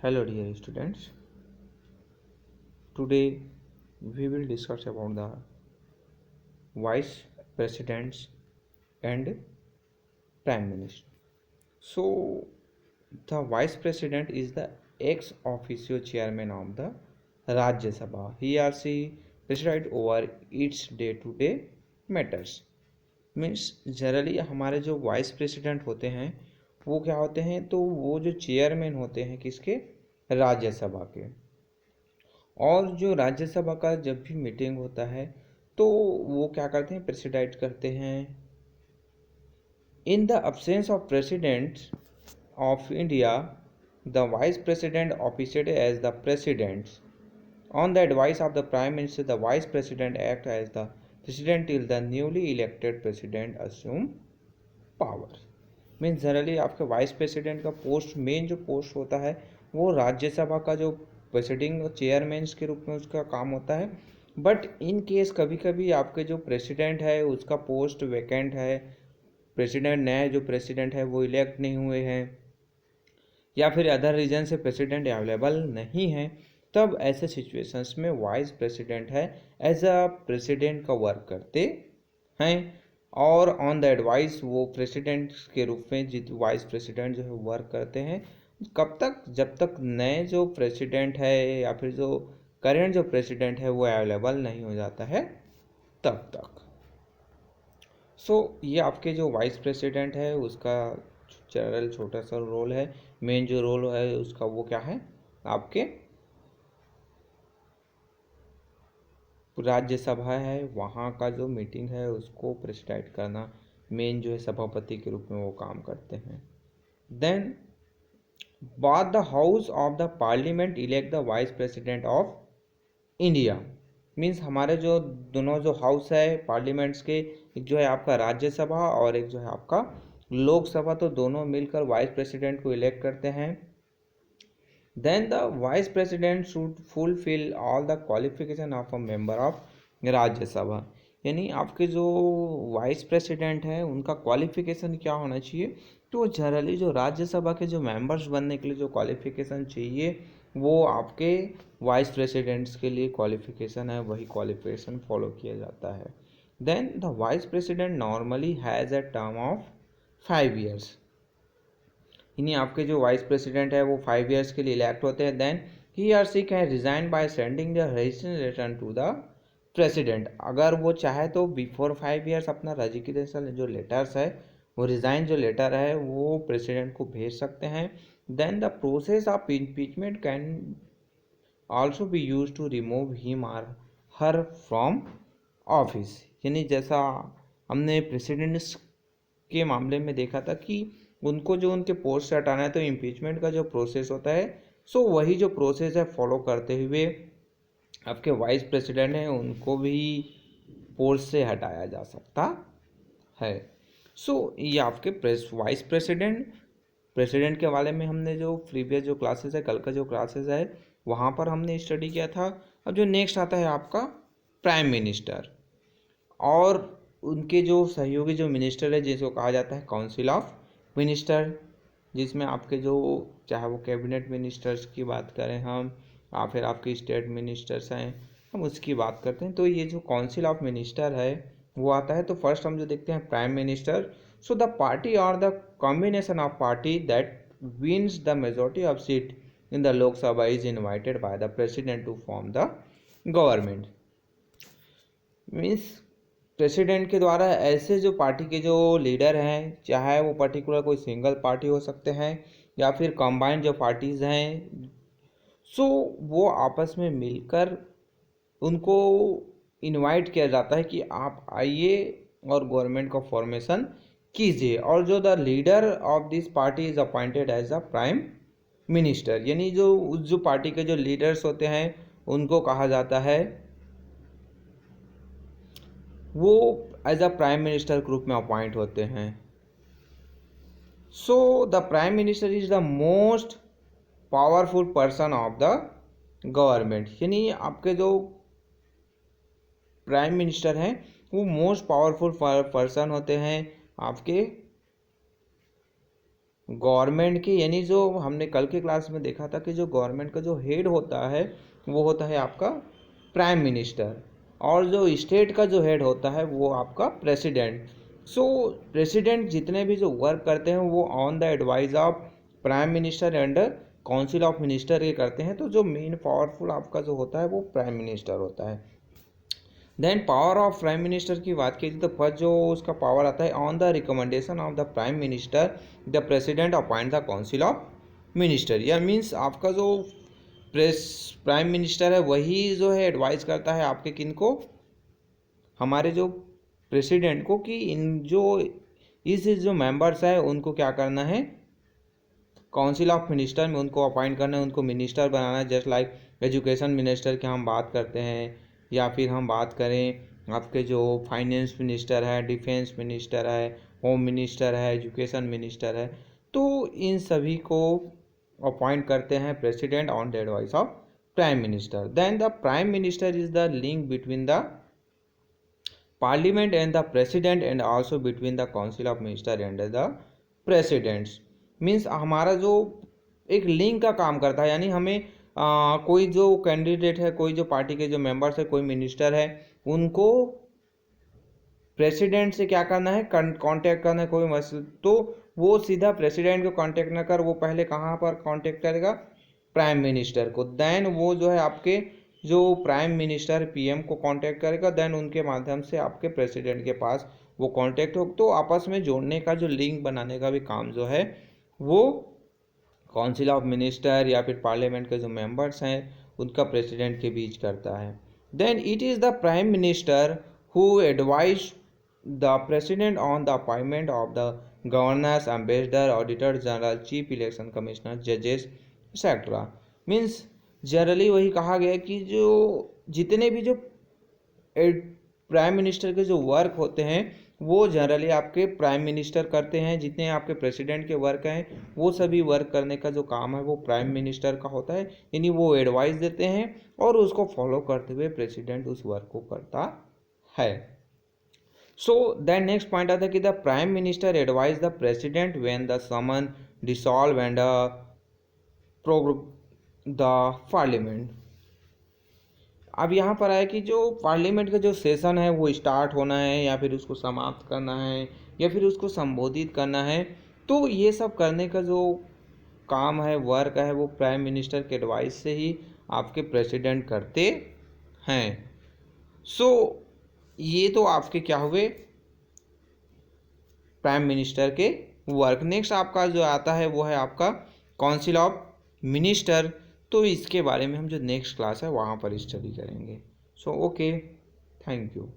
Hello dear students. Today we will discuss about the vice presidents and prime minister. So the vice president is the ex officio chairman of the Rajya Sabha. He or she presides over its day to day matters. Means generally हमारे जो vice president होते हैं वो क्या होते हैं, तो वो जो चेयरमैन होते हैं किसके, राज्यसभा के। और जो राज्यसभा का जब भी मीटिंग होता है तो वो क्या करते हैं, प्रेसिडाइड करते हैं। In the absence of president of India the vice president officiate as the president on the advice of the prime minister. The vice president act as the president till the newly elected president assume power. Means generally आपके vice president का post, main जो post होता है वो राज्यसभा का जो presiding chairman के रूप में उसका काम होता है। बट इन केस कभी कभी आपके जो प्रेसिडेंट है उसका पोस्ट वैकेंट है, प्रेसिडेंट नए जो प्रेसिडेंट है वो इलेक्ट नहीं हुए हैं, या फिर अदर रीजन से प्रेसिडेंट अवेलेबल नहीं है, तब ऐसे सिचुएशंस में वाइस प्रेसिडेंट है एज अ प्रेसिडेंट का वर्क करते हैं। और ऑन द एडवाइस वो प्रेसिडेंट के रूप में वाइस प्रेसिडेंट जो है वर्क करते हैं। कब तक, जब तक नए जो प्रेसिडेंट है या फिर जो करेंट जो प्रेसिडेंट है वो अवेलेबल नहीं हो जाता है तब तक। ये आपके जो वाइस प्रेसिडेंट है उसका जनरल छोटा सा रोल है। मेन जो रोल है उसका वो क्या है, आपके राज्यसभा है वहाँ का जो मीटिंग है उसको प्रेसिडाइड करना, मेन जो है सभापति के रूप में वो काम करते हैं। देन बाद the house of the parliament elect the vice president of India. Means हमारे जो दोनों जो हाउस है पार्लियामेंट्स के, एक जो है आपका राज्यसभा और एक जो है आपका लोकसभा, तो दोनों मिलकर वाइस प्रेसिडेंट को इलेक्ट करते हैं। Then the vice president should fulfil all the qualification of a member of Rajya Sabha. यानी आपके जो वाइस प्रेसिडेंट हैं उनका क्वालिफिकेशन क्या होना चाहिए, तो जनरली जो राज्यसभा के जो मेंबर्स बनने के लिए जो क्वालिफिकेशन चाहिए वो आपके वाइस प्रेसिडेंट्स के लिए क्वालिफिकेशन है, वही क्वालिफिकेशन फॉलो किया जाता है। Then the vice president normally has a term of 5 years. यानी आपके जो वाइस प्रेसिडेंट है वो 5 ईयर्स के लिए इलेक्ट होते हैं। देन ही और she can resign by sending the resignation to the president. अगर वो चाहे तो बिफोर 5 ईयर्स अपना रेजिग्नेशन जो लेटर्स है वो रिज़ाइन जो लेटर है वो प्रेसिडेंट को भेज सकते हैं। Then the process of impeachment can also be use to remove him or her from office. यानी जैसा हमने प्रेसिडेंट्स के मामले में देखा था कि उनको जो उनके पोस्ट से हटाना है तो इम्पीचमेंट का जो प्रोसेस होता है, वही जो प्रोसेस है फॉलो करते हुए आपके वाइस प्रेसिडेंट हैं उनको भी पोस्ट से हटाया जा सकता है। ये आपके वाइस प्रेसिडेंट के बारे में हमने जो प्रीवियस जो क्लासेस है, कल का जो क्लासेस है वहाँ पर हमने स्टडी किया था। अब जो नेक्स्ट आता है आपका प्राइम मिनिस्टर और उनके जो सहयोगी जो मिनिस्टर है जिसको कहा जाता है काउंसिल ऑफ मिनिस्टर, जिसमें आपके जो चाहे वो कैबिनेट मिनिस्टर्स की बात करें हम या फिर आपके स्टेट मिनिस्टर्स हैं हम उसकी बात करते हैं। तो ये जो काउंसिल ऑफ मिनिस्टर है वो आता है। तो फर्स्ट हम जो देखते हैं prime minister. The party or the combination of party that wins the majority of seat in the Lok Sabha is invited by the president to form the government. Means president के द्वारा ऐसे जो पार्टी के जो लीडर हैं, चाहे वो पर्टिकुलर कोई सिंगल पार्टी हो सकते हैं या फिर कंबाइंड जो पार्टीज हैं, वो आपस में मिलकर उनको इनवाइट किया जाता है कि आप आइए और गवर्नमेंट का फॉर्मेशन कीजिए। और जो the leader of this party is appointed as the prime minister. यानी जो पार्टी के जो लीडर्स होते हैं उनको कहा जाता है, वो as a prime minister group में अपॉइंट होते हैं। The prime minister is the most powerful person of the government. यानी आपके जो प्राइम मिनिस्टर हैं वो मोस्ट पावरफुल पर्सन होते हैं आपके गवर्नमेंट के, यानी जो हमने कल के क्लास में देखा था कि जो गवर्नमेंट का जो हेड होता है वो होता है आपका प्राइम मिनिस्टर, और जो स्टेट का जो हेड होता है वो आपका प्रेसिडेंट। सो प्रेसिडेंट जितने भी जो वर्क करते हैं वो on the advice of prime minister and council of minister ये करते हैं। तो जो मेन पावरफुल आपका जो होता है वो प्राइम मिनिस्टर होता है। Then power of prime minister की बात की तो फर्स्ट जो उसका पावर आता है, on the recommendation of the prime minister the president appoint the council of minister. या मीन्स आपका जो प्राइम मिनिस्टर है वही जो है एडवाइस करता है आपके किन को, हमारे जो प्रेसिडेंट को, कि इन जो इस जो मेंबर्स है उनको क्या करना है, काउंसिल ऑफ मिनिस्टर में उनको अपॉइंट करना है, उनको मिनिस्टर बनाना है। जस्ट लाइक एजुकेशन मिनिस्टर की हम बात करते हैं, या फिर हम बात करें आपके जो फाइनेंस मिनिस्टर है, डिफेंस मिनिस्टर है, होम मिनिस्टर है, एजुकेशन मिनिस्टर है, तो इन सभी को अपॉइंट करते हैं president on the advice of prime minister. Then the prime minister is the link between the parliament and the president and also between the council of minister and the presidents. Means हमारा जो एक link का काम करता है, यानी हमें कोई जो कैंडिडेट है, कोई जो पार्टी के जो मेंबर्स है, कोई मिनिस्टर है, उनको प्रेसिडेंट से क्या करना है, कांटेक्ट करना है कोई मसला, तो वो सीधा प्रेसिडेंट को कांटेक्ट ना कर, वो पहले कहाँ पर कांटेक्ट करेगा, प्राइम मिनिस्टर को। देन वो जो है आपके जो प्राइम मिनिस्टर पीएम को कांटेक्ट करेगा, देन उनके माध्यम से आपके प्रेसिडेंट के पास वो कांटेक्ट हो। तो आपस में जोड़ने का जो लिंक बनाने का भी काम जो है वो काउंसिल ऑफ मिनिस्टर या फिर पार्लियामेंट के जो मेंबर्स हैं उनका प्रेसिडेंट के बीच करता है। Then it is the prime minister who advise the president on the appointment of the governors, ambassador, auditor general, chief election commissioner, जजेस एक्सेट्रा। मीन्स जनरली वही कहा गया कि जो जितने भी जो प्राइम मिनिस्टर के जो वर्क होते हैं वो जनरली आपके प्राइम मिनिस्टर करते हैं। जितने आपके प्रेसिडेंट के वर्क हैं वो सभी वर्क करने का जो काम है वो प्राइम मिनिस्टर का होता है, यानी वो एडवाइस देते हैं और उसको फॉलो करते हुए प्रेसिडेंट उस वर्क को करता है। सो देन नेक्स्ट पॉइंट आता है कि the prime minister advise the president when the summon dissolve and the parliament. अब यहाँ पर आया कि जो पार्लियामेंट का जो सेशन है वो स्टार्ट होना है या फिर उसको समाप्त करना है या फिर उसको संबोधित करना है, तो ये सब करने का जो काम है, वर्क है, वो प्राइम मिनिस्टर के एडवाइस से ही आपके प्रेसिडेंट करते हैं। सो ये तो आपके क्या हुए, प्राइम मिनिस्टर के वर्क। नेक्स्ट आपका जो आता है वो है आपका काउंसिल ऑफ मिनिस्टर। तो इसके बारे में हम जो नेक्स्ट क्लास है वहाँ पर स्टडी करेंगे। So okay, thank you.